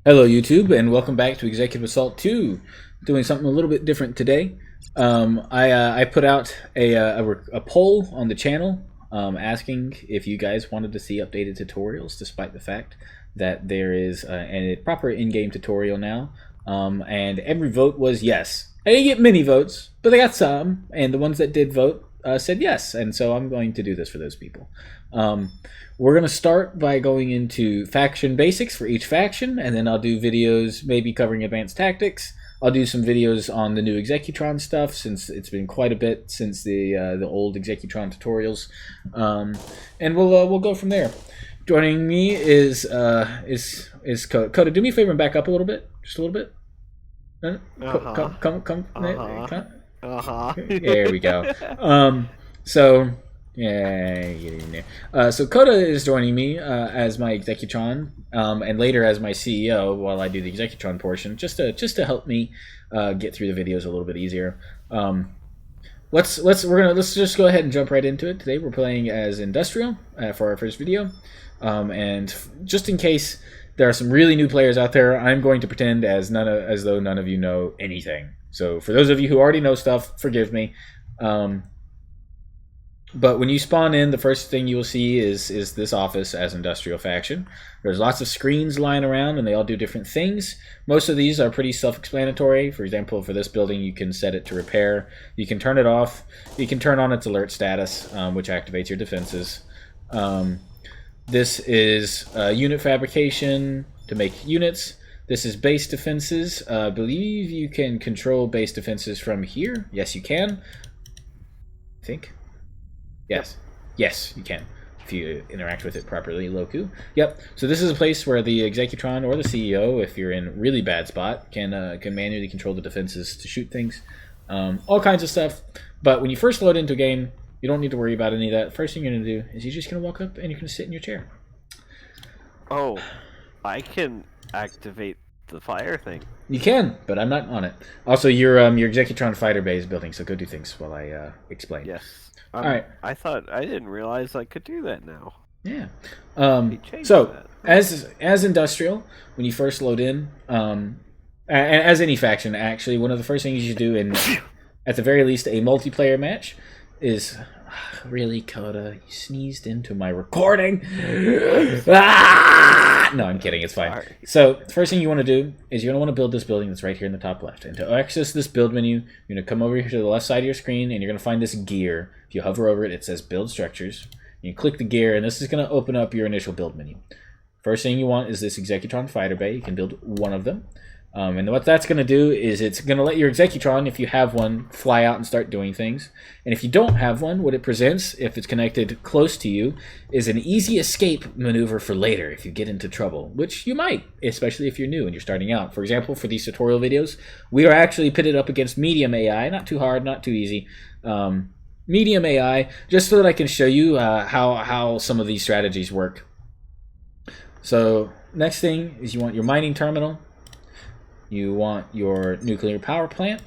Hello, YouTube, and welcome back to Executive Assault 2. Doing something a little bit different today. I put out a poll on the channel asking if you guys wanted to see updated tutorials, despite the fact that there is a proper in-game tutorial now. And every vote was yes. I didn't get many votes, but I got some, and the ones that did vote said yes, and so I'm going to do this for those people. We're going to start by going into faction basics for each faction, and then I'll do videos maybe covering advanced tactics. I'll do some videos on the new Executron stuff, since it's been quite a bit since the old Executron tutorials, and we'll go from there. Joining me is Coda. Coda, do me a favor and back up a little bit, just a little bit. Come. There we go. So. Yeah, get in there. So Coda is joining me as my Executron, and later as my CEO while I do the Executron portion, just to help me get through the videos a little bit easier. Let's just go ahead and jump right into it. Today we're playing as Industrial for our first video, and just in case there are some really new players out there, I'm going to pretend as though none of you know anything. So for those of you who already know stuff, forgive me. But when you spawn in, the first thing you will see is this office as Industrial Faction. There's lots of screens lying around, and they all do different things. Most of these are pretty self-explanatory. For example, for this building, you can set it to repair. You can turn it off. You can turn on its alert status, which activates your defenses. This is unit fabrication to make units. This is base defenses. I believe you can control base defenses from here. Yes, you can. I think. Yes. Yes, you can. If you interact with it properly, Loku. Yep. So this is a place where the Executron or the CEO, if you're in a really bad spot, can manually control the defenses to shoot things. All kinds of stuff. But when you first load into a game, you don't need to worry about any of that. First thing you're going to do is you're just going to walk up and you're going to sit in your chair. Oh, I can activate the fire thing. You can, but I'm not on it. Also, your Executron fighter bay is building, so go do things while I explain. Yes. All right. I didn't realize I could do that now. Yeah. So as Industrial, when you first load in, as any faction, actually, one of the first things you do in, at the very least, a multiplayer match is... Really, Coda? You sneezed into my recording? No, I'm kidding. It's fine. Sorry. So, the first thing you want to do is you're going to want to build this building that's right here in the top left. And to access this build menu, you're going to come over here to the left side of your screen, and you're going to find this gear. If you hover over it, it says Build Structures. You click the gear, and this is going to open up your initial build menu. First thing you want is this Executron fighter bay. You can build one of them. And what that's going to do is it's going to let your Executron, if you have one, fly out and start doing things. And if you don't have one, what it presents, if it's connected close to you, is an easy escape maneuver for later if you get into trouble, which you might, especially if you're new and you're starting out. For example, for these tutorial videos, we are actually pitted up against medium AI, not too hard, not too easy. Medium AI, just so that I can show you how some of these strategies work. So next thing is you want your mining terminal. You want your nuclear power plant,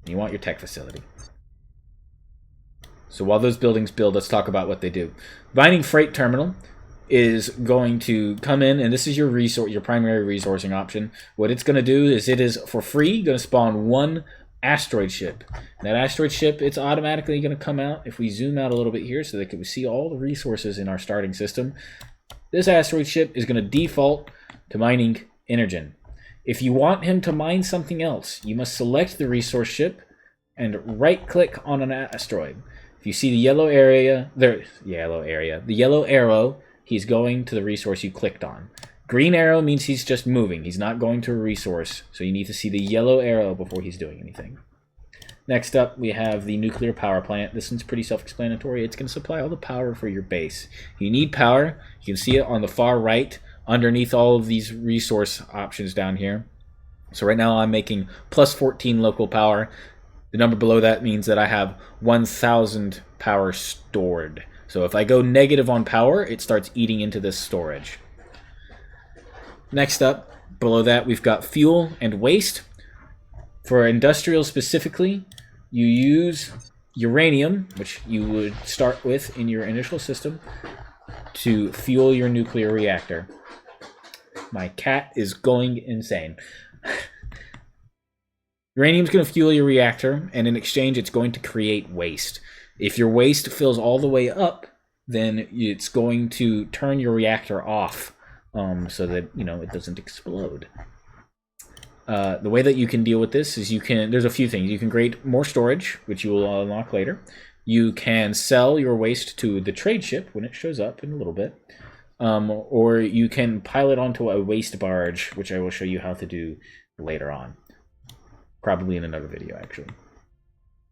and you want your tech facility. So while those buildings build, let's talk about what they do. Mining freight terminal is going to come in, and this is your primary resourcing option. What it's going to do is it is, for free, going to spawn one asteroid ship. And that asteroid ship, it's automatically going to come out. If we zoom out a little bit here so that we see all the resources in our starting system, this asteroid ship is going to default to mining Energen. If you want him to mine something else, you must select the resource ship and right-click on an asteroid. If you see the yellow arrow, he's going to the resource you clicked on. Green arrow means he's just moving. He's not going to a resource, so you need to see the yellow arrow before he's doing anything. Next up, we have the nuclear power plant. This one's pretty self-explanatory. It's going to supply all the power for your base. You need power. You can see it on the far right, underneath all of these resource options down here. So right now I'm making plus 14 local power. The number below that means that I have 1,000 power stored. So if I go negative on power, it starts eating into this storage. Next up, below that, we've got fuel and waste. For industrial specifically, you use uranium, which you would start with in your initial system, to fuel your nuclear reactor. My cat is going insane. Uranium is going to fuel your reactor, and in exchange, it's going to create waste. If your waste fills all the way up, then it's going to turn your reactor off so that it doesn't explode. The way that you can deal with this is there's a few things. You can create more storage, which you will unlock later. You can sell your waste to the trade ship when it shows up in a little bit. Or you can pile it onto a waste barge, which I will show you how to do later on. Probably in another video, actually.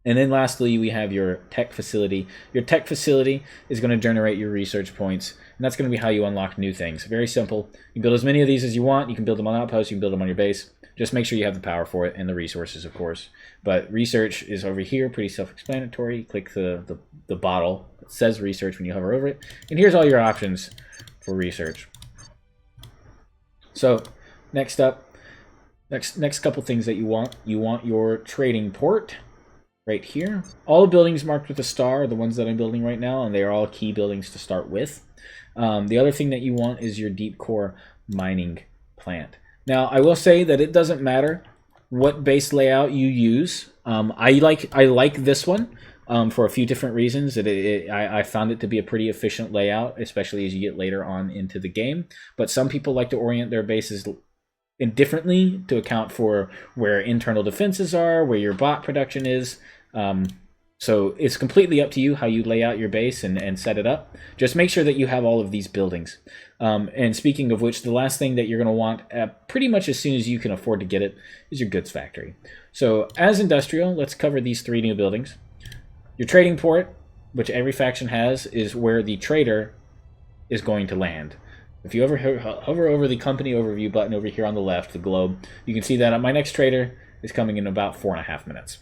And then lastly, we have your tech facility. Your tech facility is going to generate your research points, and that's going to be how you unlock new things. Very simple. You can build as many of these as you want. You can build them on outposts. You can build them on your base. Just make sure you have the power for it and the resources, of course. But research is over here, pretty self-explanatory. Click the bottle that says research when you hover over it. And here's all your options for research. So next up, next couple things that you want your trading port right here. All the buildings marked with a star are the ones that I'm building right now, and they are all key buildings to start with. The other thing that you want is your deep core mining plant. Now, I will say that it doesn't matter what base layout you use. I like this one for a few different reasons. I found it to be a pretty efficient layout, especially as you get later on into the game. But some people like to orient their bases differently to account for where internal defenses are, where your bot production is. So it's completely up to you how you lay out your base and set it up. Just make sure that you have all of these buildings. And speaking of which, the last thing that you're going to want pretty much as soon as you can afford to get it is your goods factory. So as industrial, let's cover these 3 new buildings. Your trading port, which every faction has, is where the trader is going to land. If you hover over the company overview button over here on the left, the globe, you can see that my next trader is coming in about 4.5 minutes.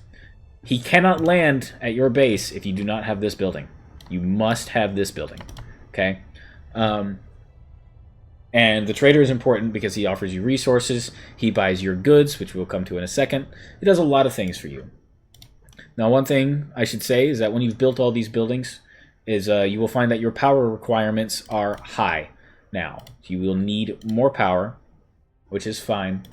He cannot land at your base if you do not have this building. You must have this building, okay? And the trader is important because he offers you resources. He buys your goods, which we'll come to in a second. He does a lot of things for you. Now, one thing I should say is that when you've built all these buildings, you will find that your power requirements are high now. You will need more power, which is fine.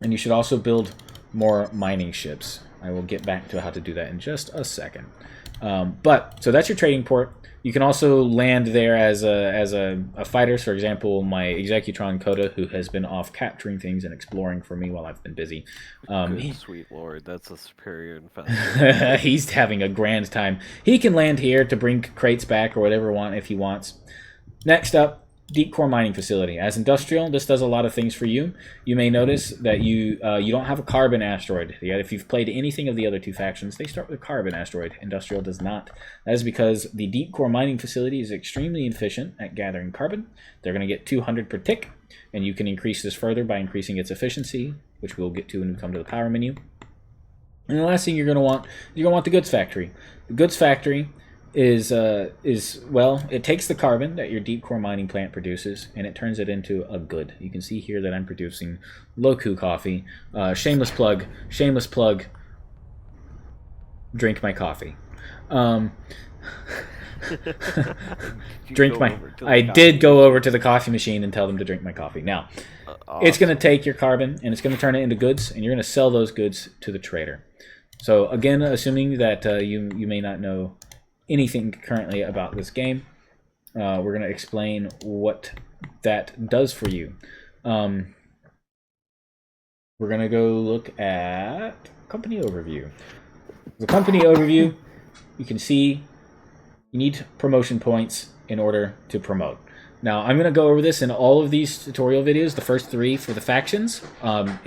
And you should also build more mining ships. I will get back to how to do that in just a second. So that's your trading port. You can also land there as a fighter. For example, my Executron Coda, who has been off capturing things and exploring for me while I've been busy. Sweet lord, that's a superior infestation. He's having a grand time. He can land here to bring crates back or whatever if he wants. Next up, deep core mining facility. As industrial, this does a lot of things for you. You may notice that you don't have a carbon asteroid. If you've played anything of the other 2 factions, they start with a carbon asteroid. Industrial does not. That is because the deep core mining facility is extremely efficient at gathering carbon. They're going to get 200 per tick, and you can increase this further by increasing its efficiency, which we'll get to when we come to the power menu. And the last thing you're going to want the goods factory. The goods factory is it takes the carbon that your deep core mining plant produces and it turns it into a good. You can see here that I'm producing Loku coffee. Shameless plug, drink my coffee. I did go over to the coffee machine and tell them to drink my coffee. Now, awesome. It's going to take your carbon and it's going to turn it into goods, and you're going to sell those goods to the trader. So again, assuming that you may not know anything currently about this game, we're going to explain what that does for you. We're going to go look at company overview. The company overview, you can see you need promotion points in order to promote. Now, I'm going to go over this in all of these tutorial videos, the first 3 for the factions.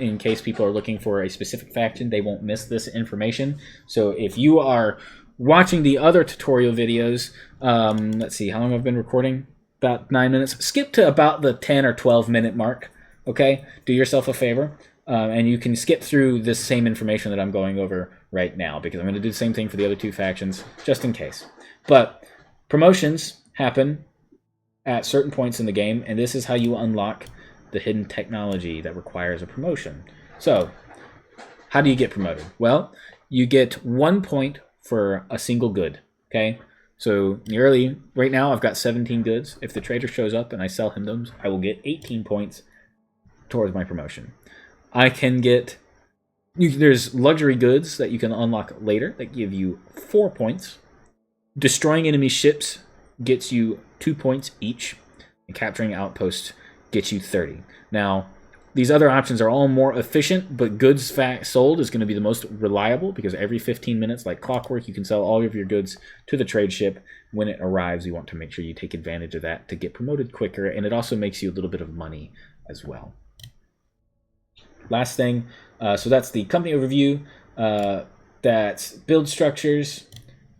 In case people are looking for a specific faction, they won't miss this information. So if you are watching the other tutorial videos, let's see, how long I've been recording? About 9 minutes. Skip to about the 10 or 12 minute mark, okay? Do yourself a favor, and you can skip through this same information that I'm going over right now, because I'm going to do the same thing for the other 2 factions, just in case. But promotions happen at certain points in the game, and this is how you unlock the hidden technology that requires a promotion. So, how do you get promoted? Well, you get 1 point for a single good, okay? So right now I've got 17 goods. If the trader shows up and I sell him those, I will get 18 points towards my promotion. I can get, there's luxury goods that you can unlock later that give you 4 points. Destroying enemy ships gets you 2 points each, and capturing outposts gets you 30. Now, these other options are all more efficient, but goods sold is going to be the most reliable because every 15 minutes, like clockwork, you can sell all of your goods to the trade ship. When it arrives, you want to make sure you take advantage of that to get promoted quicker, and it also makes you a little bit of money as well. Last thing, so that's the company overview. That's build structures,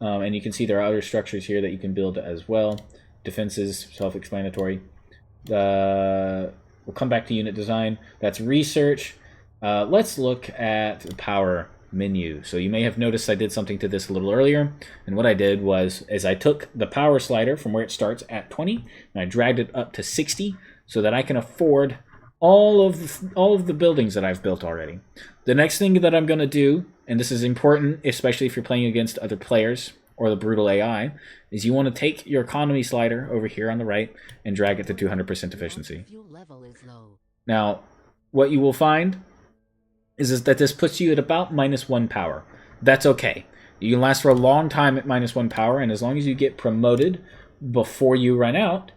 and you can see there are other structures here that you can build as well. Defenses, self-explanatory. We'll come back to unit design. That's research. Let's look at the power menu. So you may have noticed I did something to this a little earlier. And what I did was I took the power slider from where it starts at 20 and I dragged it up to 60 so that I can afford all of the buildings that I've built already. The next thing that I'm going to do, and this is important, especially if you're playing against other players or the brutal AI, is you want to take your economy slider over here on the right and drag it to 200% efficiency. Now, what you will find is that this puts you at about -1 power. That's okay. You can last for a long time at -1 power, and as long as you get promoted before you run out,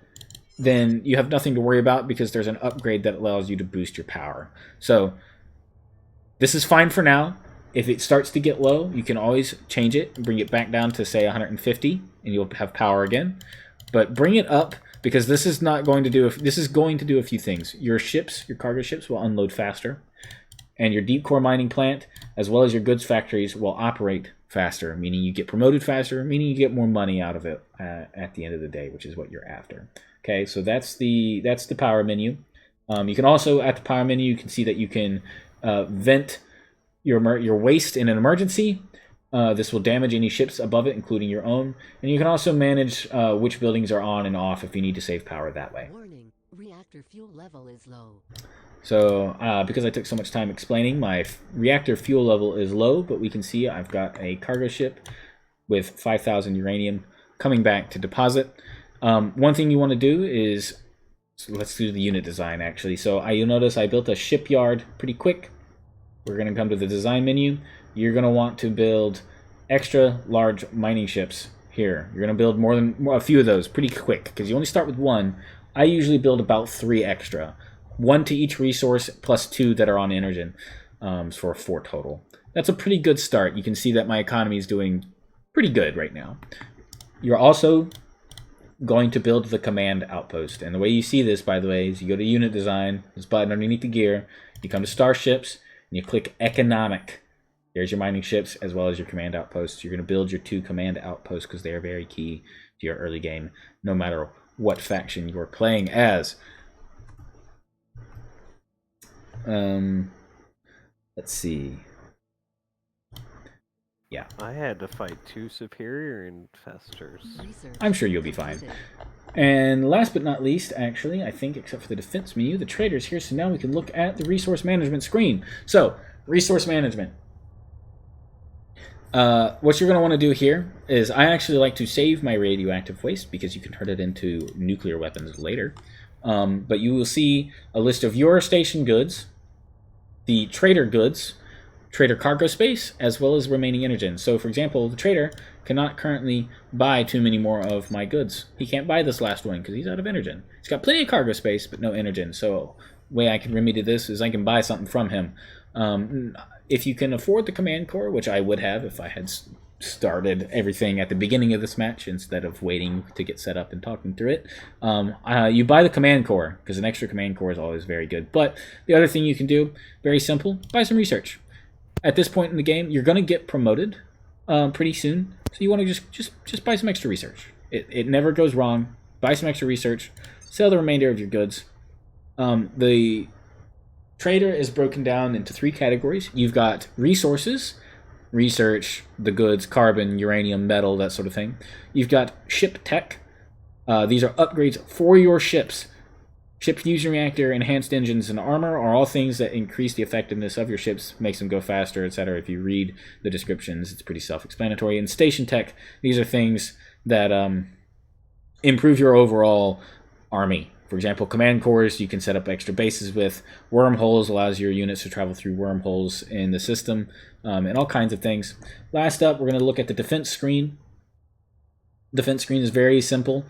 then you have nothing to worry about because there's an upgrade that allows you to boost your power. So this is fine for now. If it starts to get low, you can always change it and bring it back down to, say, 150, and you'll have power again. But bring it up, because this is going to do a few things. Your ships, your cargo ships, will unload faster, and your deep core mining plant, as well as your goods factories, will operate faster, meaning you get promoted faster, meaning you get more money out of it at the end of the day, which is what you're after. Okay, so that's the power menu. You can also, at the power menu, you can see that you can vent your waste in an emergency. This will damage any ships above it, including your own. And you can also manage which buildings are on and off if you need to save power that way. Warning, reactor fuel level is low. So, because I took so much time explaining, my reactor fuel level is low, but we can see I've got a cargo ship with 5,000 uranium coming back to deposit. One thing you want to do is, so let's do the unit design actually. So you'll notice I built a shipyard pretty quick. We're going to come to the design menu. You're going to want to build extra large mining ships here. You're going to build a few of those pretty quick because you only start with one. I usually build about 3 extra. 1 to each resource plus 2 that are on Energen for 4 total. That's a pretty good start. You can see that my economy is doing pretty good right now. You're also going to build the command outpost. And the way you see this, by the way, is you go to unit design, this button underneath the gear, you come to starships, and you click economic. There's your mining ships as well as your command outposts. You're going to build your 2 command outposts because they are very key to your early game, no matter what faction you're playing as. Let's see. Yeah. I had to fight 2 superior infestors. I'm sure you'll be fine. And last but not least, actually, I think, except for the defense menu, the trader's here, so now we can look at the resource management screen. So, resource management. What you're going to want to do here is I actually like to save my radioactive waste because you can turn it into nuclear weapons later. But you will see a list of your station goods, the trader goods, trader cargo space, as well as remaining Energen. So, for example, the trader cannot currently buy too many more of my goods. He can't buy this last one because he's out of Energen. He's got plenty of cargo space, but no Energen. So, the way I can remedy this is I can buy something from him. If you can afford the command core, which I would have if I had started everything at the beginning of this match instead of waiting to get set up and talking through it, you buy the command core because an extra command core is always very good. But the other thing you can do, very simple, buy some research. At this point in the game, you're going to get promoted pretty soon, so you want to just buy some extra research. It never goes wrong. Buy some extra research, sell the remainder of your goods. The trader is broken down into 3 categories. You've got resources, research, the goods, carbon, uranium, metal, that sort of thing. You've got ship tech. These are upgrades for your ships. Ship fusion reactor, enhanced engines, and armor are all things that increase the effectiveness of your ships, makes them go faster, etc. If you read the descriptions, it's pretty self-explanatory. And station tech, these are things that improve your overall army. For example, command cores you can set up extra bases with. Wormholes allows your units to travel through wormholes in the system, and all kinds of things. Last up, we're going to look at the defense screen. Defense screen is very simple.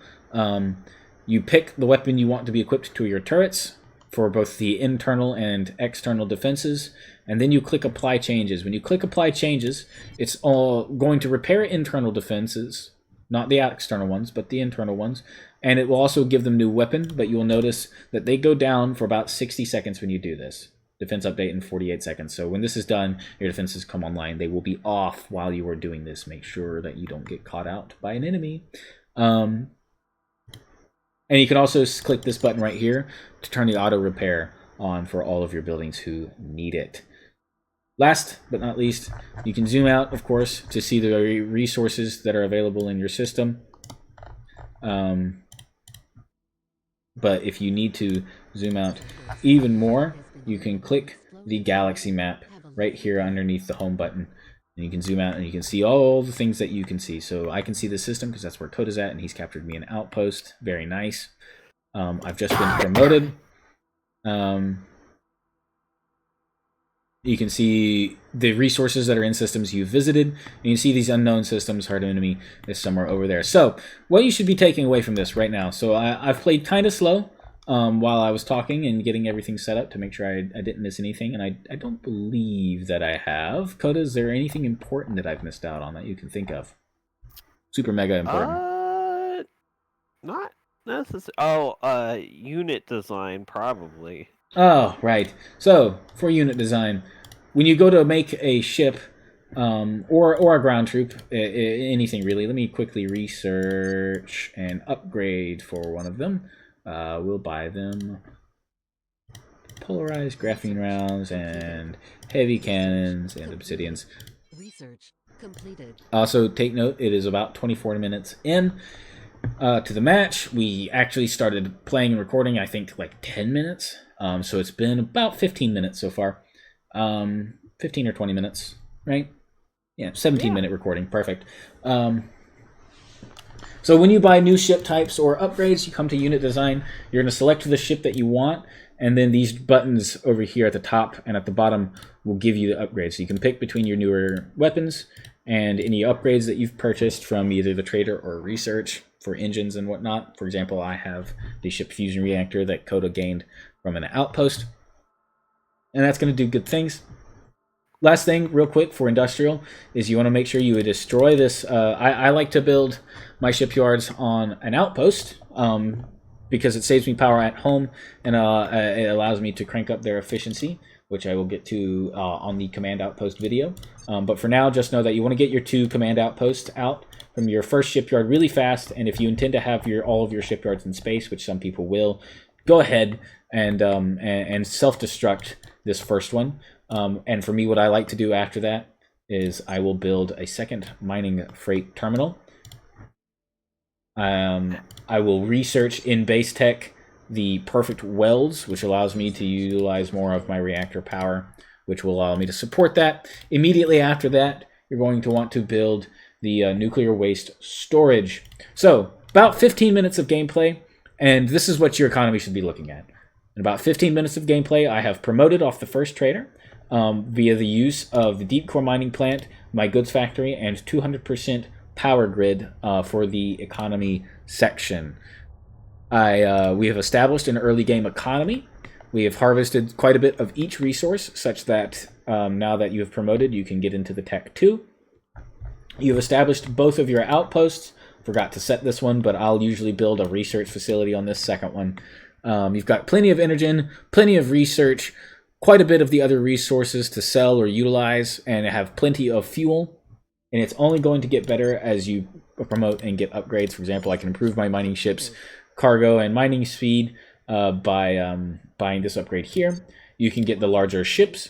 You pick the weapon you want to be equipped to your turrets for both the internal and external defenses, and then you click Apply Changes. When you click Apply Changes, it's all going to repair internal defenses, not the external ones, but the internal ones, and it will also give them new weapon, but you'll notice that they go down for about 60 seconds when you do this. Defense update in 48 seconds. So when this is done, your defenses come online. They will be off while you are doing this. Make sure that you don't get caught out by an enemy. And you can also click this button right here to turn the auto repair on for all of your buildings who need it. Last but not least, you can zoom out, of course, to see the resources that are available in your system. But if you need to zoom out even more, you can click the galaxy map right here underneath the home button. And you can zoom out and you can see all the things that you can see. So I can see the system because that's where Coda's at, and he's captured me an outpost. Very nice. I've just been promoted. You can see the resources that are in systems you've visited. And you can see these unknown systems. Hard enemy is somewhere over there. So what you should be taking away from this right now. So I've played kind of slow while I was talking and getting everything set up to make sure I didn't miss anything. And I don't believe that I have. Coda, is there anything important that I've missed out on that you can think of? Super mega important. Not necessarily. Unit design, probably. Oh, right. So, for unit design, when you go to make a ship or a ground troop, anything really, let me quickly research and upgrade for one of them. We'll buy them polarized graphene rounds and heavy cannons and obsidians. Research completed. Also, take note, it is about 24 minutes in to the match. We actually started playing and recording, I think, like 10 minutes. So it's been about 15 minutes so far. 15 or 20 minutes, right? Yeah, 17-minute recording. Perfect. So when you buy new ship types or upgrades, you come to unit design. You're going to select the ship that you want, and then these buttons over here at the top and at the bottom will give you the upgrades. So you can pick between your newer weapons and any upgrades that you've purchased from either the trader or research for engines and whatnot. For example, I have the ship fusion reactor that Coda gained from an outpost, and that's going to do good things. Last thing, real quick, for industrial, is you want to make sure you destroy this. I like to build my shipyards on an outpost because it saves me power at home, and it allows me to crank up their efficiency, which I will get to on the command outpost video. But for now, just know that you want to get your 2 command outposts out from your first shipyard really fast, and if you intend to have all of your shipyards in space, which some people will, go ahead and self-destruct this first one. And for me, what I like to do after that is I will build a second mining freight terminal. I will research in base tech the perfect welds, which allows me to utilize more of my reactor power, which will allow me to support that. Immediately after that, you're going to want to build the nuclear waste storage. So about 15 minutes of gameplay, and this is what your economy should be looking at. In about 15 minutes of gameplay, I have promoted off the first trader via the use of the deep core mining plant, my goods factory, and 200% power grid for the economy section. We have established an early game economy. We have harvested quite a bit of each resource, such that now that you have promoted, you can get into the tech 2. You've established both of your outposts. Forgot to set this one, but I'll usually build a research facility on this second one. You've got plenty of energen, plenty of research, quite a bit of the other resources to sell or utilize, and have plenty of fuel. And it's only going to get better as you promote and get upgrades. For example, I can improve my mining ships cargo and mining speed by buying this upgrade here. You can get the larger ships.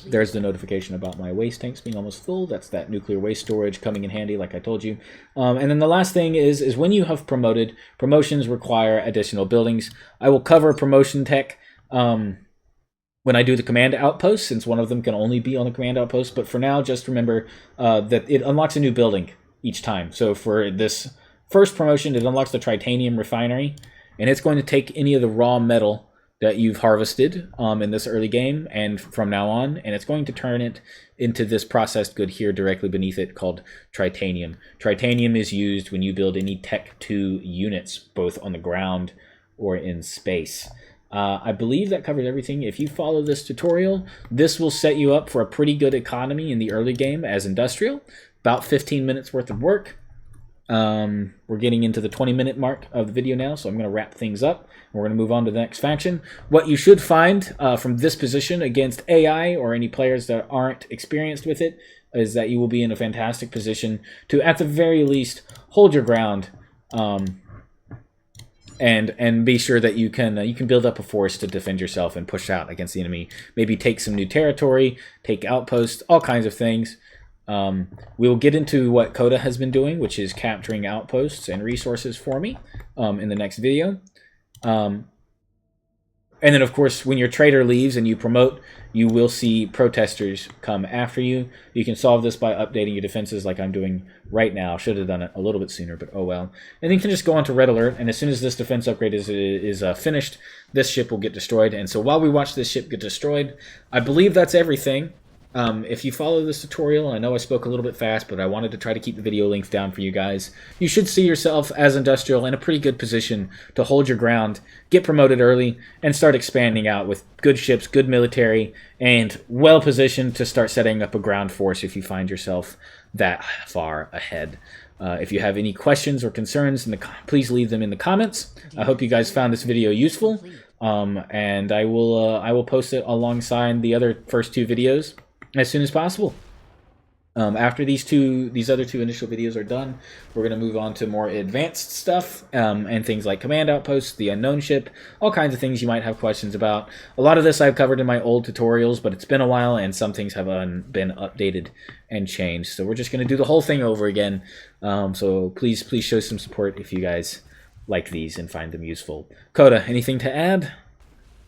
There's the notification about my waste tanks being almost full. That's that nuclear waste storage coming in handy, like I told you. And then the last thing is when you have promoted, promotions require additional buildings. I will cover promotion tech when I do the command outpost, since one of them can only be on the command outpost. But for now, just remember that it unlocks a new building each time. So for this first promotion, it unlocks the Tritanium Refinery, and it's going to take any of the raw metal that you've harvested in this early game and from now on, and it's going to turn it into this processed good here directly beneath it called Tritanium. Tritanium is used when you build any Tech 2 units, both on the ground or in space. I believe that covers everything. If you follow this tutorial, this will set you up for a pretty good economy in the early game as industrial. About 15 minutes worth of work. We're getting into the 20-minute mark of the video now, so I'm going to wrap things up. We're going to move on to the next faction. What you should find from this position against AI or any players that aren't experienced with it is that you will be in a fantastic position to, at the very least, hold your ground and be sure that you can build up a force to defend yourself and push out against the enemy. Maybe take some new territory, take outposts, all kinds of things. We will get into what Coda has been doing, which is capturing outposts and resources for me in the next video. And then, of course, when your trader leaves and you promote, you will see protesters come after you. You can solve this by updating your defenses like I'm doing right now. Should have done it a little bit sooner, but oh well. And then you can just go on to Red Alert, and as soon as this defense upgrade is finished, this ship will get destroyed. And so while we watch this ship get destroyed, I believe that's everything. If you follow this tutorial, I know I spoke a little bit fast, but I wanted to try to keep the video length down for you guys. You should see yourself as Industrial in a pretty good position to hold your ground, get promoted early, and start expanding out with good ships, good military, and well positioned to start setting up a ground force if you find yourself that far ahead. If you have any questions or concerns, please leave them in the comments. I hope you guys found this video useful, and I will post it alongside the other first two videos as soon as possible. After these other two initial videos are done, we're going to move on to more advanced stuff and things like command outposts, the unknown ship, all kinds of things you might have questions about. A lot of this I've covered in my old tutorials, but it's been a while and some things have been updated and changed. So we're just going to do the whole thing over again. So please show some support if you guys like these and find them useful. Coda, anything to add?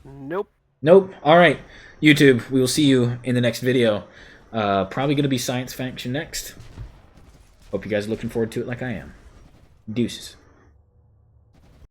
Nope. Nope. All right. YouTube, we will see you in the next video. Probably going to be Science Faction next. Hope you guys are looking forward to it like I am. Deuces.